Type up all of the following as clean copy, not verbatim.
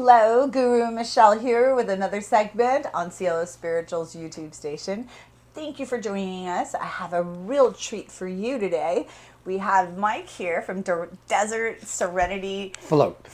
Hello, Guru Michele here with another segment on Cielo Spiritual's YouTube station. Thank you for joining us. I have a real treat for you today. We have Mike here from Desert Serenity Float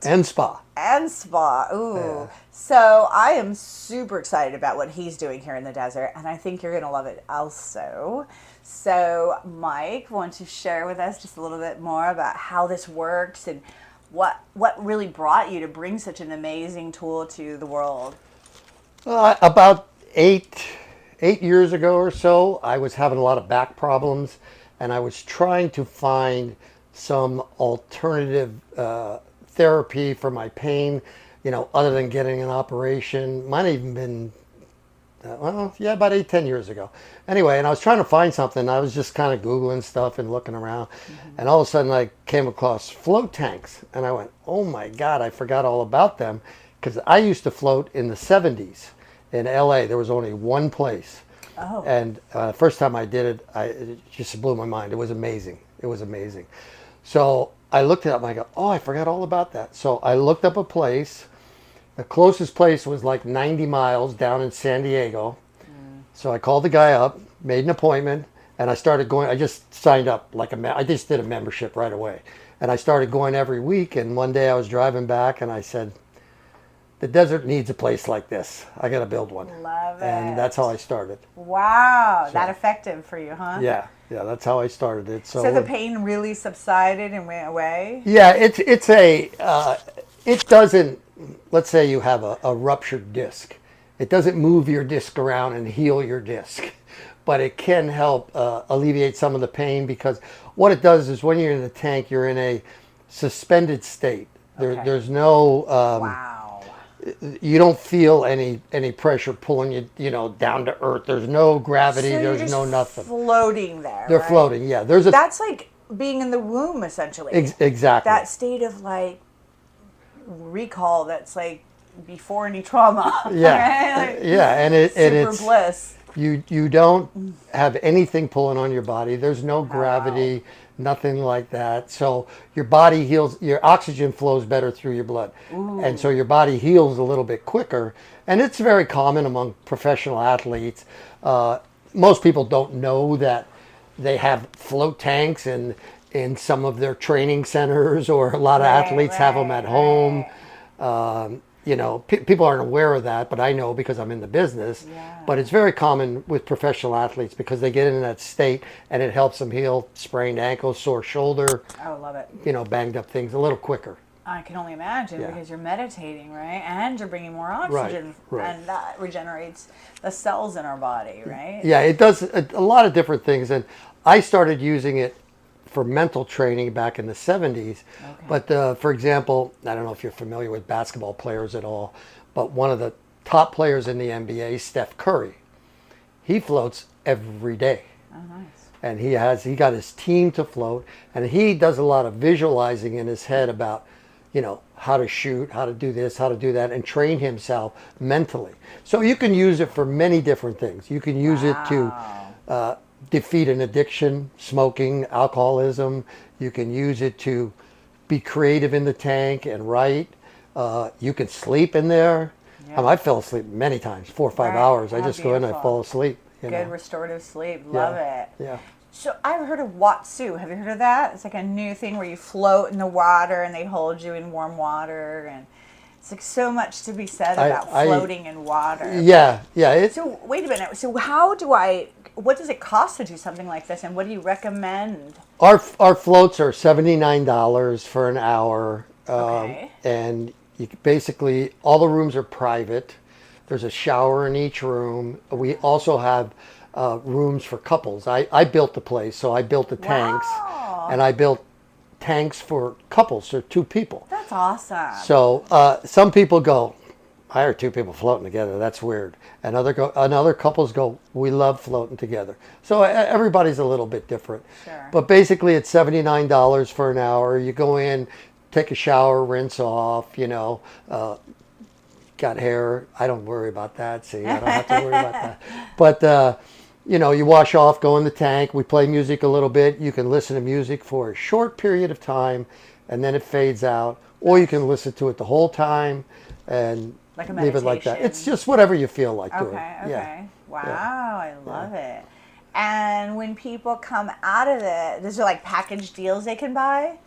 and Spa. Ooh. Yeah. So I am super excited about what he's doing here in the desert, and I think you're going to love it also. So, Mike, want to share with us just a little bit more about how this works and what really brought you to bring such an amazing tool to the world? About eight years ago or so, I was having a lot of back problems, and I was trying to find some alternative therapy for my pain. Other than getting an operation. Might have even been about 8, 10 years ago. Anyway, and I was trying to find something. I was just kind of Googling stuff and looking around. And all of a sudden I came across float tanks. And I went, oh my God, I forgot all about them. Because I used to float in the 70s in LA. There was only one place. Oh. And first time I did it, it just blew my mind. It was amazing. It was amazing. So I looked it up and I go, oh, I forgot all about that. So I looked up a place. The closest place was like 90 miles down in San Diego. So I called the guy up, made an appointment, and I started going. I just signed up I just did a membership right away. And I started going every week. And one day I was driving back and I said, the desert needs a place like this. I got to build one. Love it. And that's how I started. Wow, that effective for you, huh? Yeah, that's how I started it. So the pain really subsided and went away? Yeah, it doesn't, let's say you have a ruptured disc. It doesn't move your disc around and heal your disc, but it can help alleviate some of the pain, because what it does is when you're in the tank, you're in a suspended state. Okay. There's no, Wow. you don't feel any pressure pulling you, down to earth. There's no gravity. So you're there's just no nothing. floating there. They're right? floating. Yeah, That's like being in the womb, essentially. Exactly. That state of recall that's before any trauma. Yeah, right? yeah, and it's bliss. You don't have anything pulling on your body. There's no gravity, nothing like that. So your body heals. Your oxygen flows better through your blood, and so your body heals a little bit quicker. And it's very common among professional athletes. Most people don't know that they have float tanks in some of their training centers, or a lot of athletes have them at home. People aren't aware of that, but I know because I'm in the business. Yeah. But it's very common with professional athletes because they get in that state and it helps them heal sprained ankles, sore shoulder. Oh, love it. Banged up things a little quicker. I can only imagine, because you're meditating, right? And you're bringing more oxygen, Right. and that regenerates the cells in our body, right? Yeah, it does a lot of different things. And I started using it for mental training back in the 70s. Okay. But for example, I don't know if you're familiar with basketball players at all, but one of the top players in the NBA, Steph Curry, he floats every day. Oh, nice. And he got his team to float, and he does a lot of visualizing in his head about, how to shoot, how to do this, how to do that, and train himself mentally. So you can use it for many different things. You can use it to defeat an addiction, smoking, alcoholism. You can use it to be creative in the tank and write. You can sleep in there. Yeah. I fell asleep many times, 4 or 5 hours. I just go in and I fall asleep. Good restorative sleep. Love it. Yeah. So I've heard of Watsu. Have you heard of that? It's like a new thing where you float in the water and they hold you in warm water, and it's like so much to be said about floating in water. Yeah. So wait a minute. So what does it cost to do something like this, and what do you recommend? Our floats are $79 for an hour. Okay. And basically all the rooms are private. There's a shower in each room. We also have rooms for couples. I built the place, so I built the tanks. Wow. And I built tanks for couples, so 2 people. That's awesome. So some people go, I heard 2 people floating together. That's weird. And other couples go, we love floating together. So everybody's a little bit different. Sure. But basically it's $79 for an hour. You go in, take a shower, rinse off, got hair. I don't worry about that. See, I don't have to worry about that. But, you wash off, go in the tank. We play music a little bit. You can listen to music for a short period of time, and then it fades out. or you can listen to it the whole time and Like a leave it like that. It's meditation. just whatever you feel like doing. Okay, Yeah. okay. Wow, Yeah. I love it. And when people come out of it, is there like package deals they can buy?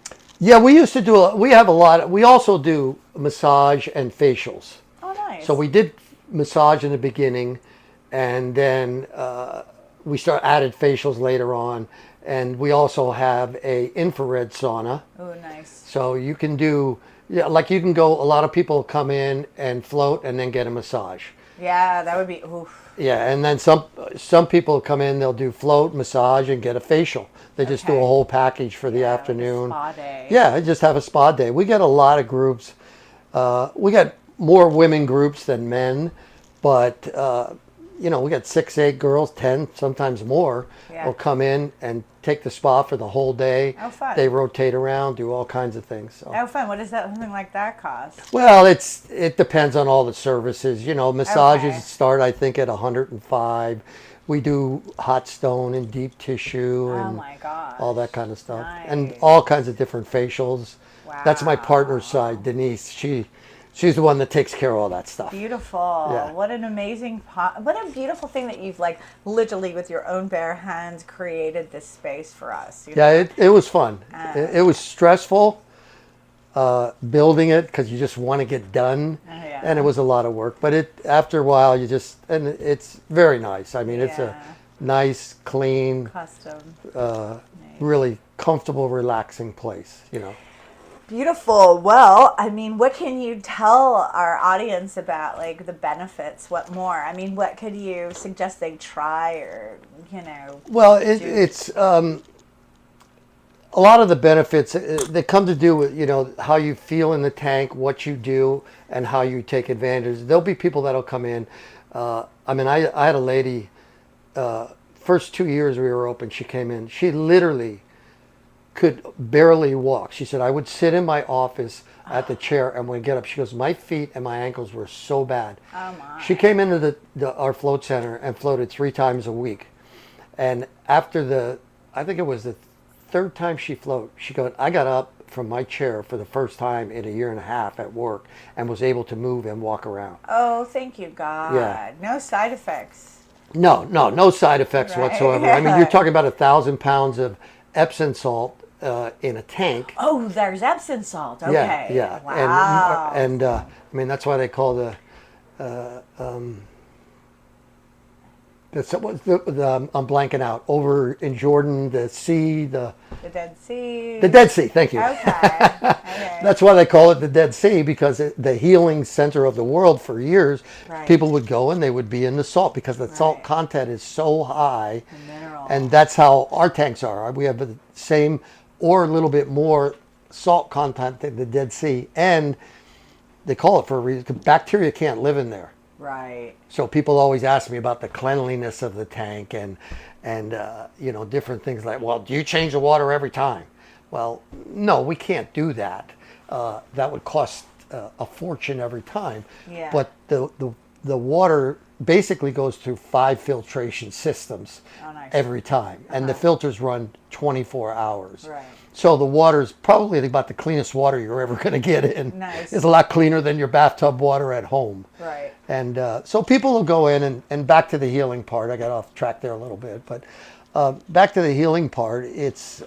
Yeah, we used to do, we have a lot, we also do massage and facials. Oh, So nice. we did massage in the beginning, and then we added facials later on, and we also have a infrared sauna. Oh, nice. So you can do, yeah, like you can go. A lot of people come in and float and then get a massage. Yeah, that would be, oof. Yeah, and then some people come in, they'll do float, massage, and get a facial. They just do a Okay. whole package for the Yeah, like a afternoon. spa day. Yeah, just have a spa day. We get a lot of groups. We got more women groups than men, but we got 6, 8 girls, 10, sometimes more, Yeah. will come in and take the spa for the whole day. Oh, fun. They rotate around, do all kinds of things. So. Oh, fun. What does that something like that cost? Well, it depends on all the services. Massages Okay. start, I think, at 105. We do hot stone and deep tissue Oh and my gosh. all that kind of stuff, and Nice. all kinds of different facials. That's my partner's Wow. side, Denise. She's the one that takes care of all that stuff. Beautiful. Yeah. What an amazing, what a beautiful thing that you've like literally with your own bare hands created this space for us. You know? Yeah, it was fun. It was stressful building it because you just want to get done, Oh, yeah. and it was a lot of work. But after a while, and it's very nice. I mean, it's a Yeah. nice, clean, Custom. Nice. really comfortable, relaxing place. Beautiful. Well, I mean, what can you tell our audience about like the benefits? What more? I mean, what could you suggest they try or, Well, do? it's a lot of the benefits that come to do with how you feel in the tank, what you do, and how you take advantage. There'll be people that'll come in. I had a lady. First 2 years we were open, she came in. She literally could barely walk. She said, I would sit in my office at the chair and would get up. She goes, my feet and my ankles were so bad. Oh my. She came into our float center and floated 3 times a week. And after I think it was the 3rd time she floated, she goes, I got up from my chair for the first time in a year and a half at work and was able to move and walk around. Oh, thank you, God. Yeah. No side effects. No side effects Right. whatsoever. I mean, you're talking about 1,000 pounds of Epsom salt in a tank. Oh, there's Epsom salt. Okay. Yeah. Wow. And I mean, that's why they call I'm blanking out. Over in Jordan, the sea, the Dead Sea. the Dead Sea. Thank you. Okay. Okay. That's why they call it the Dead Sea, because the healing center of the world for years, Right. people would go and they would be in the salt because the salt Right. content is so high. The mineral. And that's how our tanks are. We have the same or a little bit more salt content than the Dead Sea. And they call it for a reason. Bacteria can't live in there. Right. So people always ask me about the cleanliness of the tank and different things like, well, do you change the water every time? Well, no, we can't do that. That would cost a fortune every time. Yeah. But the water basically goes through 5 filtration systems Oh, nice. every time. And the filters run 24 hours. Right. So the water is probably about the cleanest water you're ever going to get in. Nice. It's a lot cleaner than your bathtub water at home. Right. And so people will go in and back to the healing part. I got off track there a little bit, but back to the healing part. It's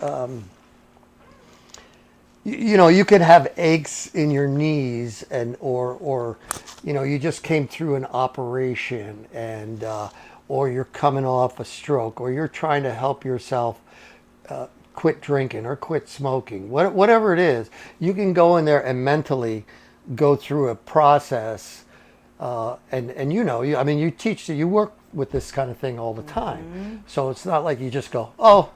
you can have aches in your knees or you just came through an operation and or you're coming off a stroke or you're trying to help yourself quit drinking or quit smoking. Whatever it is, you can go in there and mentally go through a process. And you work with this kind of thing all the time. Mm-hmm. So it's not like you just go, oh,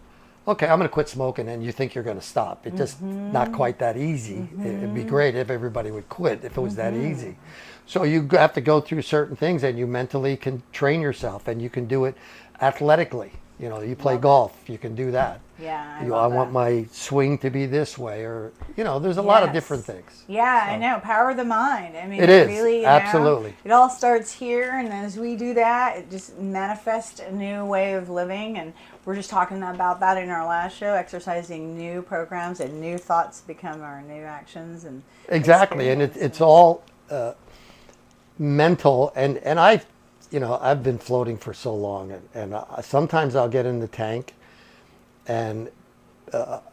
okay, I'm going to quit smoking and you think you're going to stop. It's just not quite that easy. It'd be great if everybody would quit if it was that easy. So you have to go through certain things and you mentally can train yourself and you can do it athletically. You know, you play Love it. golf, you can do that. Yeah, I I love want that. my swing to be this way, or you know, there's a lot of different Yes. things. Yeah, I So know. Power of the mind. I mean, it it is really, absolutely. it all starts here, and as we do that, it just manifests a new way of living. And we're just talking about that in our last show, exercising new programs and new thoughts become our new actions and Exactly, and it's experiences. all mental. And I, you know, I've been floating for so long, and sometimes I'll get in the tank, and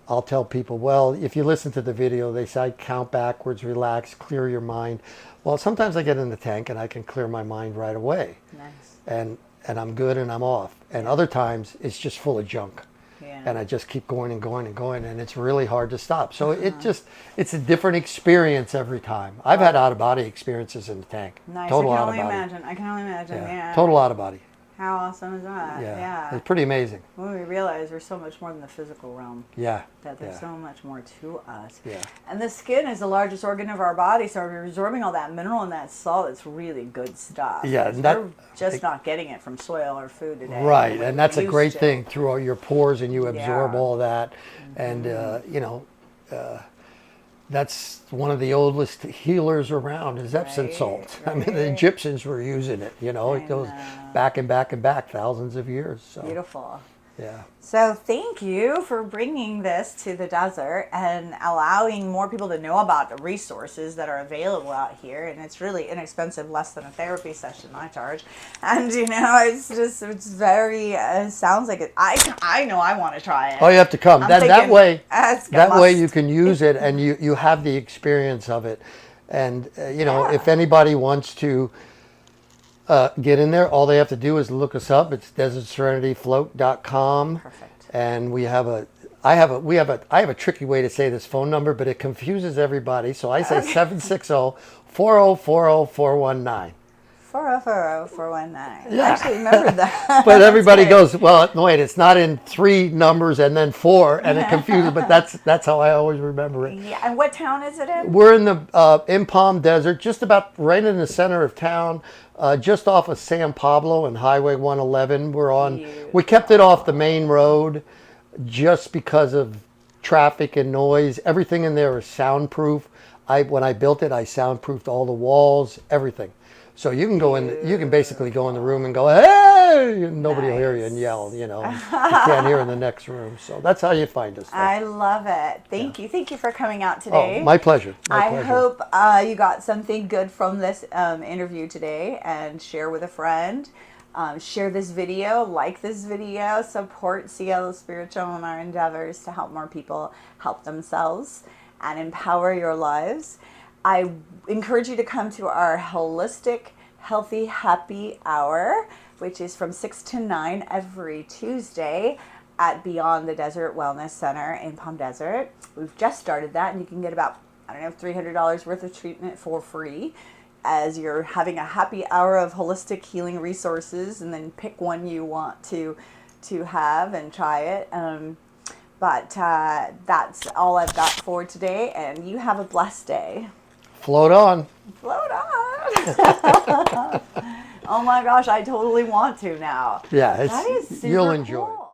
I'll tell people, well, if you listen to the video, they say count backwards, relax, clear your mind. Well, sometimes I get in the tank and I can clear my mind right away, Nice. and and I'm good and I'm off. And Yeah. other times it's just full of junk, Yeah. and I just keep going and going and going, and it's really hard to stop. So it's a different experience every time. I've Love had it. out of body experiences in the tank. Nice. I Total can out of only body. imagine. I can only imagine. Yeah. Yeah. Total out of body. How awesome is that? Yeah. Yeah. It's pretty amazing. When we realize there's so much more than the physical realm, Yeah. that there's Yeah. so much more to us. Yeah. And the skin is the largest organ of our body, so we're absorbing all that mineral and that salt. It's really good stuff. Yeah, 'Cause and that- we're just not getting it from soil or food today. Right, the way and that's we a great used to. thing through all your pores, and you absorb Yeah. all that. And you know, that's one of the oldest healers around is Epsom Right, salt. I mean, the right. Egyptians were using it. You know, I it goes know. back and back and back thousands of years. So Beautiful. yeah. So thank you for bringing this to the desert and allowing more people to know about the resources that are available out here. And it's really inexpensive, less than a therapy session I charge. And you know, it's very sounds like it. I know I want to try it. Oh, you have to come. I'm That thinking, way, "That's a that way must." you can use it, and you have the experience of it. And you know, Yeah. if anybody wants to get in there, all they have to do is look us up. It's desertserenityfloat.com. Perfect. And we have a I have a tricky way to say this phone number, but it confuses everybody. So I say 760-4040419. 4040419. Yeah. I actually remembered that. But That's everybody great. goes, well, no, wait, it's not in 3 numbers and then 4, and it confuses. But that's how I always remember it. Yeah, and what town is it in? We're in the in Palm Desert, just about right in the center of town, just off of San Pablo and Highway 111. We kept it off the main road just because of traffic and noise. Everything in there is soundproof. When I built it, I soundproofed all the walls, everything. So you can go in, you can basically go in the room and go, hey, and nobody will hear you and yell, you know. You can't hear in the next room. So that's how you find us. I love it. Thank you. Thank you for coming out Oh, today. my pleasure. My I pleasure. hope you got something good from this interview today, and share with a friend. Share this video, like this video, support Cielo Spiritual in our endeavors to help more people help themselves and empower your lives. I encourage you to come to our holistic, healthy, happy hour, which is from 6 to 9 every Tuesday at Beyond the Desert Wellness Center in Palm Desert. We've just started that, and you can get about, I don't know, $300 worth of treatment for free as you're having a happy hour of holistic healing resources, and then pick one you want to have and try it. But that's all I've got for today, and you have a blessed day. Float on. Float on. Oh my gosh, I totally want to now. Yeah, That is super you'll enjoy it. cool.